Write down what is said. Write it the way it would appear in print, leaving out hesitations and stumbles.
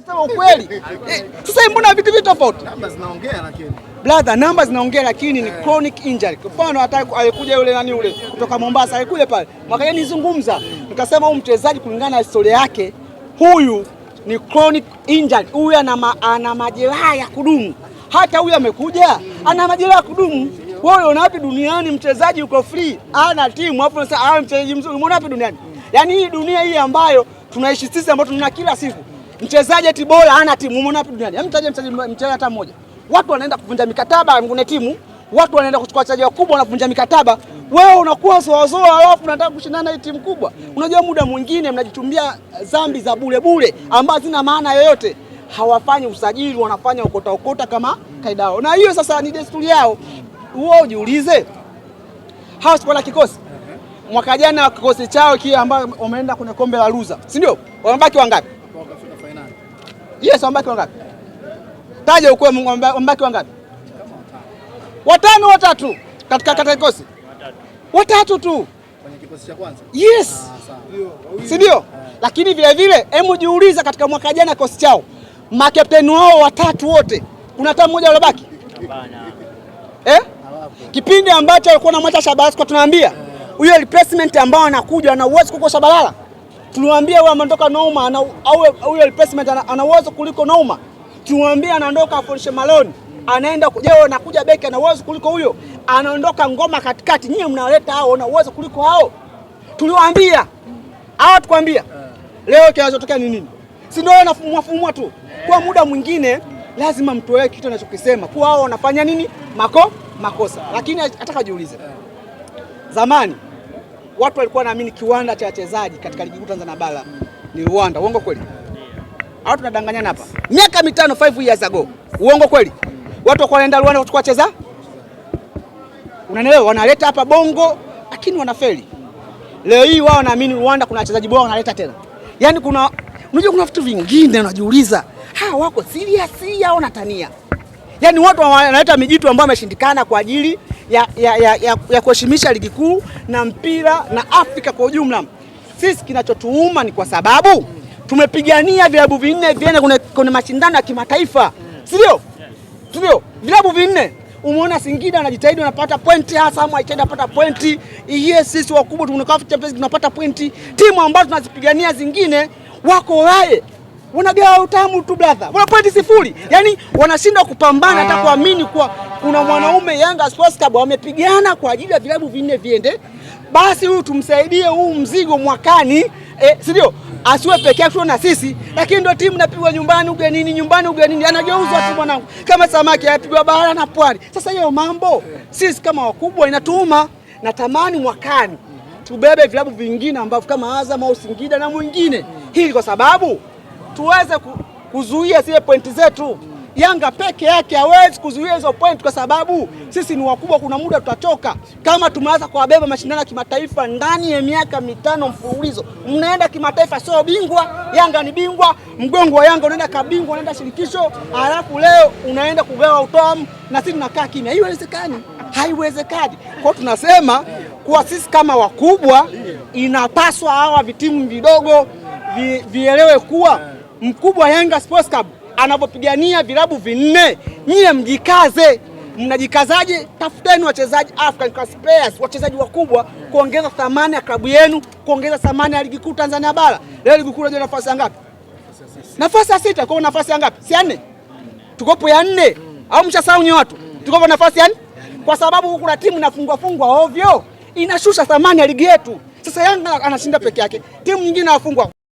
Sema ukweli. Sasa mbona vitu tofauti? Namba zinaongea lakini. Brother, namba zinaongea lakini ni chronic injury. Kwa mfano hata alikuja yule nani yule kutoka Mombasa, alikuja pale. Mwaka jana nizungumza, nikasema huyu mchezaji kulingana na historia yake, huyu ni chronic injury. Huyu ana majeraha ya kudumu. Hata huyu amekuja ana majeraha ya kudumu. Wewe unaona wapi duniani mchezaji yuko free, ana timu afu unasema mchezaji mzuri, umeona wapi duniani? Yaani hii dunia hii ambayo tunaishi sisi, ambayo tunaona kila siku mchezaji eti bora hana timu, umeona wapi duniani? Mtaje mchezaji hata mmoja. Watu wanaenda kuvunja mikataba kwenye timu, watu wanaenda kuchukua wachezaji wakubwa na kuvunja mikataba. Wewe unakuwa zoazoa alafu unataka kushindana na timu kubwa. Unajua muda mwingine mnajitumia dhambi za bure ambazo zina maana yoyote. Hawafanyi usajili, wanafanya okota kama kaida yao. Na hiyo sasa ni desturi yao. Wewe ujiulize, hao sikuwa na kikosi mwaka jana, kikosi chao kile ambao wameenda kwenye kombe la loser, si ndio? Wamebaki wangapi? Wakafika finali. Yes, wamebaki wangapi? Taje uko wamebaki wangapi? Watatu katika kikosi. Watatu tu kwenye kikosi cha kwanza. Yes. Si ndio? Lakini vile hebu jiuliza, katika mwaka jana kikosi chao makapteni wao watatu wote, kuna hata mmoja alibaki? Hapana. Kipindi ambacho alikuwa anamwacha Shabalala, kwa tunaambia huyo replacement ambao anakuja ana uwezo kuliko Shabalala. Tuliwaambia huyo ameondoka Nouma au huyo replacement ana uwezo kuliko Nouma. Tuliwaambia anaondoka Fonshe Malone, anaenda kujao anakuja beki ana uwezo kuliko huyo. Anaondoka Ngoma katikati, nyinyi mnaleta hao na uwezo kuliko hao. Tuliwaambia. Hao tukwambia. Leo kinachotokea ni nini? Si ndio wanafumwa tu. Kwa muda mwingine lazima mtoe kitu anachokisema. Kwa hao wanafanya nini? Makosa. Lakini nataka jiulize. Zamani watu walikuwa wanaamini kiwanda cha wachezaji katika ligi kuu Tanzania bara ni Rwanda. Uongo kweli? Au tunadanganyana hapa? Miaka 5 years ago. Uongo kweli? Watu walikuwa wanaenda Rwanda kuchukua wachezaji. Unanielewa? Wanaleta hapa Bongo lakini wanafeli. Leo hii wao wanaamini Rwanda kuna wachezaji bora wanaleta tena. Yaani unajua kuna vitu vingine unajiuliza, wako serious au wanatania? Yaani watu wanaleta mijitu ambayo imeshindikana kwa ajili ya kuheshimisha ligi kuu na mpira na Afrika kwa ujumla. Sisi kinachotuuma ni kwa sababu tumepigania vilabu vinne viende kwenye mashindano ya kimataifa. Si ndio? Vilabu vinne. Umeona Singida anajitahidi anapata pointi, Azam haitenda pata pointi. Yes, sisi wakubwa tunakaa Champions tunapata pointi. Timu ambazo tunazipigania zingine wako wae. Wanagawa utamu tu brother. Wana pointi 0. Yaani wanashindwa kupambana hata kuamini kwa kuna mwanaume Yanga Sports Club wamepigana kwa ajili ya vilabu vinne viende. Basi huyu tumsaidie huu mzigo mwakani, si ndio? Asiwe peke yake na sisi, lakini ndio timu napigwa nyumbani ugenini, anageuzwa tu mwanangu. Kama samaki yapigwa bara na pwani. Sasa hiyo mambo sisi kama wakubwa inatuuma. Natamani mwakani tubebe vilabu vingine ambavyo kama Azam au Singida na mwingine. Hili kwa sababu tuweze kuzuia zile pointi zetu. Yanga peke yake hawezi kuzuia hizo point kwa sababu sisi ni wakubwa, kuna muda tutachoka. Kama tumeanza kuwabeba mashindano ya kimataifa ndani ya miaka 5 mfululizo. Mnaenda kimataifa sio bingwa, Yanga ni bingwa, mgongo wa Yanga unaenda kabingwa, unaenda shirikisho, alafu leo unaenda kugawa utamu na sisi tunakaa kimya. Haiwezekani. Kwa tunasema kwa sisi kama wakubwa inapaswa hawa vitimu vidogo vielewe kuwa mkubwa Yanga Sports Club anapopigania vilabu vinne, nyie mjikaze. Mnajikazaje? Tafuteni wachezaji African class players, wachezaji wakubwa kuongeza thamani ya klabu yenu, kuongeza thamani ya ligi kuu Tanzania bara. Leo ligi kuu unajua nafasi ya ngapi? Nafasi ya 6. Kwa nafasi ya ngapi? Si ya 4. Tukopo ya 4. Au mshasahau nyote watu? Tukopo nafasi ya 4. Kwa sababu kuna timu inafungwa ovyo, inashusha thamani ya ligi yetu. Sasa Yanga anashinda peke yake, timu nyingine inafungwa.